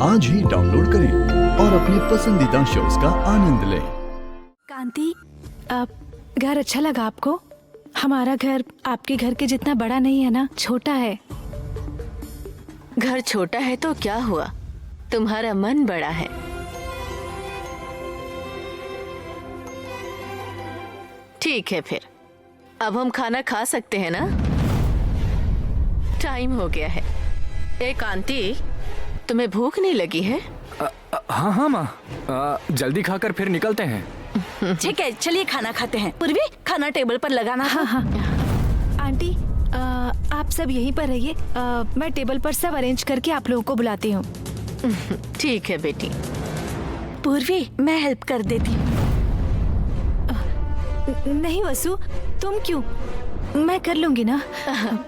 आज ही डाउनलोड करें और अपने पसंदीदा शोज का आनंद लें। कांति, घर अच्छा लगा आपको? हमारा घर आपके घर के जितना बड़ा नहीं है ना, छोटा है। घर छोटा है तो क्या हुआ, तुम्हारा मन बड़ा है। ठीक है फिर, अब हम खाना खा सकते हैं ना? टाइम हो गया है। ए कांति, तुम्हें भूख नहीं लगी है? हाँ हाँ माँ, जल्दी खाकर फिर निकलते हैं। ठीक है, चलिए खाना खाते हैं। पूर्वी, खाना टेबल पर लगाना। हाँ हाँ आंटी, आप सब यहीं पर रहिए। मैं टेबल पर सब अरेंज करके आप लोगों को बुलाती हूँ। ठीक है बेटी। पूर्वी, मैं हेल्प कर देती हूँ। नहीं वसु, तुम क्यों? मैं कर लूंगी ना।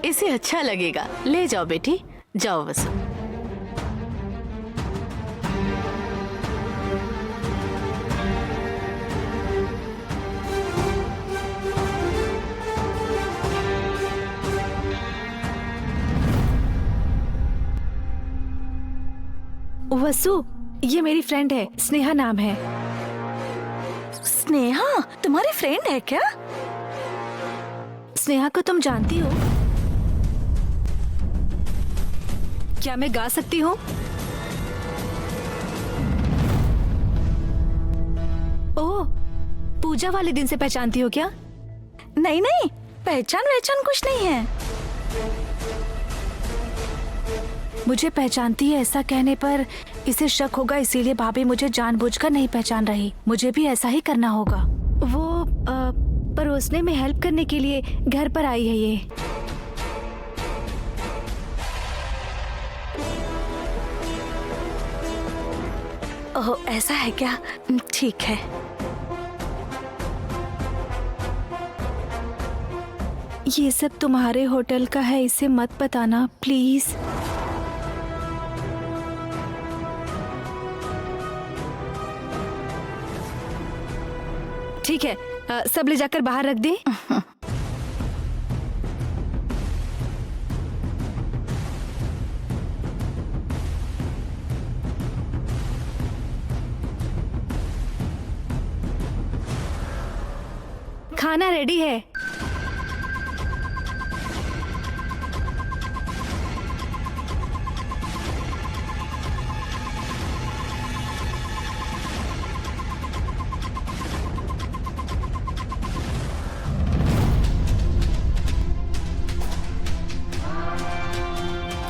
इसे अच्छा लगेगा। ले जाओ बेटी, जाओ वसु। वसु, ये मेरी फ्रेंड है, स्नेहा नाम है। स्नेहा तुम्हारी फ्रेंड है क्या? स्नेहा को तुम जानती हो? क्या मैं गा सकती हूँ? ओह, पूजा वाले दिन से पहचानती हो क्या? नहीं नहीं, पहचान कुछ नहीं है। मुझे पहचानती है ऐसा कहने पर इसे शक होगा, इसीलिए भाभी मुझे जानबूझकर नहीं पहचान रही। मुझे भी ऐसा ही करना होगा। वो परोसने में हेल्प करने के लिए घर पर आई है ये। ओह, ऐसा है क्या? ठीक है। ये सब तुम्हारे होटल का है, इसे मत बताना प्लीज। ठीक है, सब ले जाकर बाहर रख दे। खाना रेडी है।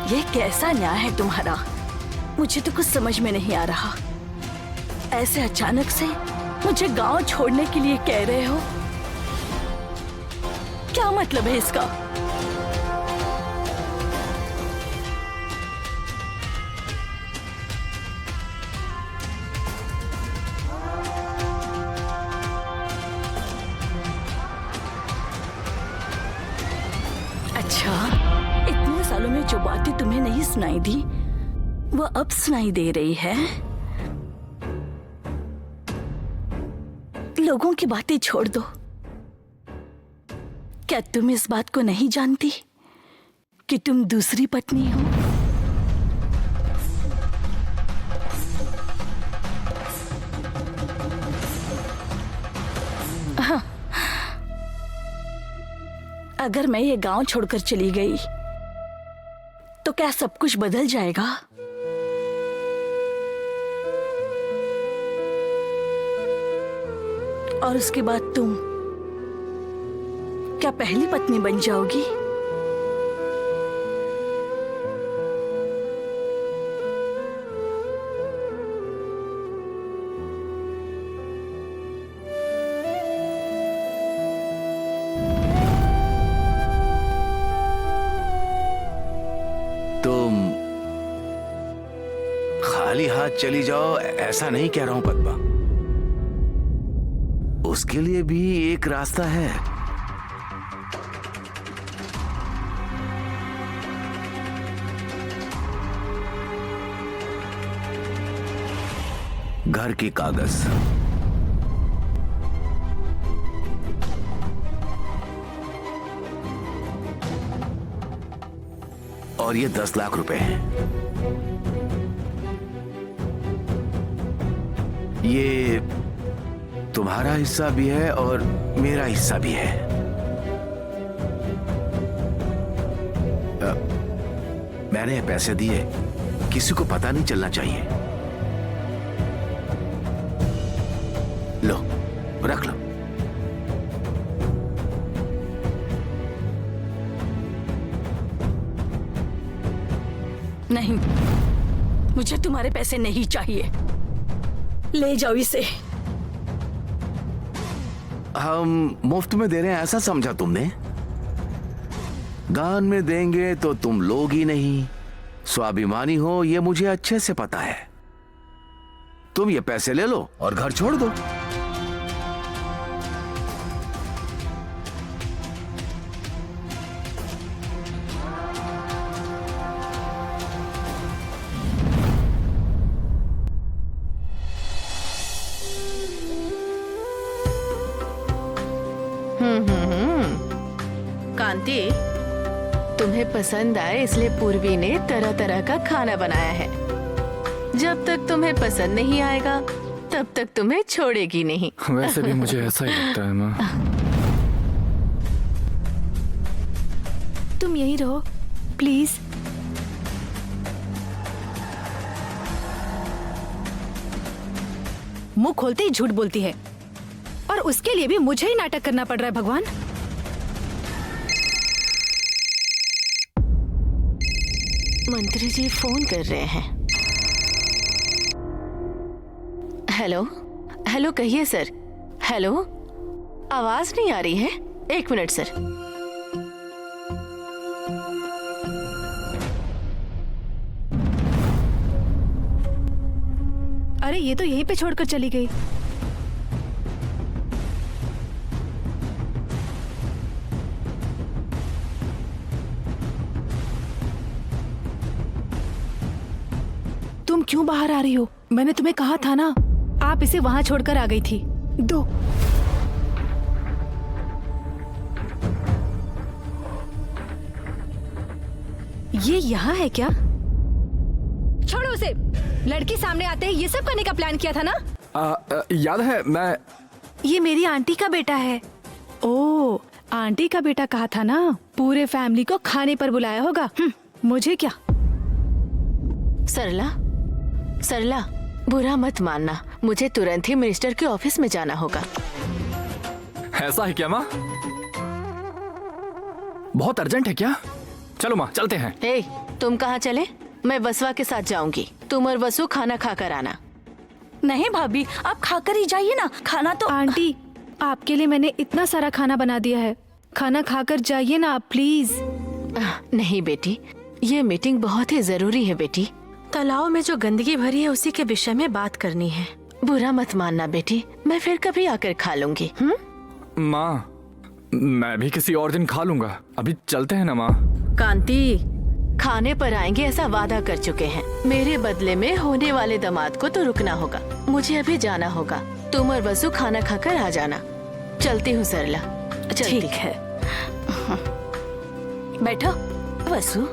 ये कैसा न्याय है तुम्हारा? मुझे तो कुछ समझ में नहीं आ रहा। ऐसे अचानक से मुझे गांव छोड़ने के लिए कह रहे हो, क्या मतलब है इसका? अच्छा, इतने सालों में जो बातें तुम्हें नहीं सुनाई दी, वो अब सुनाई दे रही है। लोगों की बातें छोड़ दो। क्या तुम इस बात को नहीं जानती कि तुम दूसरी पत्नी हो? हाँ। अगर मैं ये गांव छोड़कर चली गई तो क्या सब कुछ बदल जाएगा? और उसके बाद तुम क्या पहली पत्नी बन जाओगी? तुम खाली हाथ चली जाओ ऐसा नहीं कह रहा हूं पद्मा। उसके लिए भी एक रास्ता है। घर की कागज और ये 10 लाख रुपए हैं। ये तुम्हारा हिस्सा भी है और मेरा हिस्सा भी है। मैंने पैसे दिए, किसी को पता नहीं चलना चाहिए। लो, रख लो। नहीं, मुझे तुम्हारे पैसे नहीं चाहिए। ले जाओ इसे। हम मुफ्त में दे रहे हैं ऐसा समझा तुमने? दान में देंगे तो तुम लोग ही नहीं, स्वाभिमानी हो ये मुझे अच्छे से पता है। तुम ये पैसे ले लो और घर छोड़ दो। कांति, तुम्हें पसंद आए इसलिए पूर्वी ने तरह तरह का खाना बनाया है। जब तक तुम्हें पसंद नहीं आएगा तब तक तुम्हें छोड़ेगी नहीं। वैसे भी मुझे ऐसा ही लगता है माँ। तुम यहीं रहो प्लीज। मुंह खोलते ही झूठ बोलती है और उसके लिए भी मुझे ही नाटक करना पड़ रहा है। भगवान, मंत्री जी फोन कर रहे हैं। हेलो हेलो, कहिए सर। हेलो, आवाज नहीं आ रही है। एक मिनट सर। अरे ये तो यहीं पे छोड़कर चली गई। तुम क्यों बाहर आ रही हो? मैंने तुम्हें कहा था ना, आप इसे वहां छोड़कर आ गई थी। दो। ये यहाँ है क्या? छोड़ो उसे। लड़की सामने आते ही ये सब करने का प्लान किया था ना? याद है मैं। ये मेरी आंटी का बेटा है। ओ, आंटी का बेटा कहा था ना। पूरे फैमिली को खाने पर बुलाया होगा। मुझे क्या। सरला, सरला, बुरा मत मानना, मुझे तुरंत ही मिनिस्टर के ऑफिस में जाना होगा। ऐसा है क्या माँ? बहुत अर्जेंट है क्या? चलो माँ, चलते हैं। ए, तुम कहाँ चले? मैं वसवा के साथ जाऊंगी। तुम और वसु खाना खाकर आना। नहीं भाभी, आप खाकर ही जाइए ना। खाना तो आंटी, आपके लिए मैंने इतना सारा खाना बना दिया है। खाना खाकर जाइए ना आप प्लीज। नहीं बेटी, ये मीटिंग बहुत ही जरूरी है बेटी। तालाब में जो गंदगी भरी है उसी के विषय में बात करनी है। बुरा मत मानना बेटी, मैं फिर कभी आकर खा लूंगी। माँ, मैं भी किसी और दिन खा लूंगा। अभी चलते हैं ना माँ। कांति, खाने पर आएंगे ऐसा वादा कर चुके हैं। मेरे बदले में होने वाले दामाद को तो रुकना होगा। मुझे अभी जाना होगा। तुम और वसु खाना खाकर आ जाना। चलती हूँ सरला। ठीक है। बैठो वसु।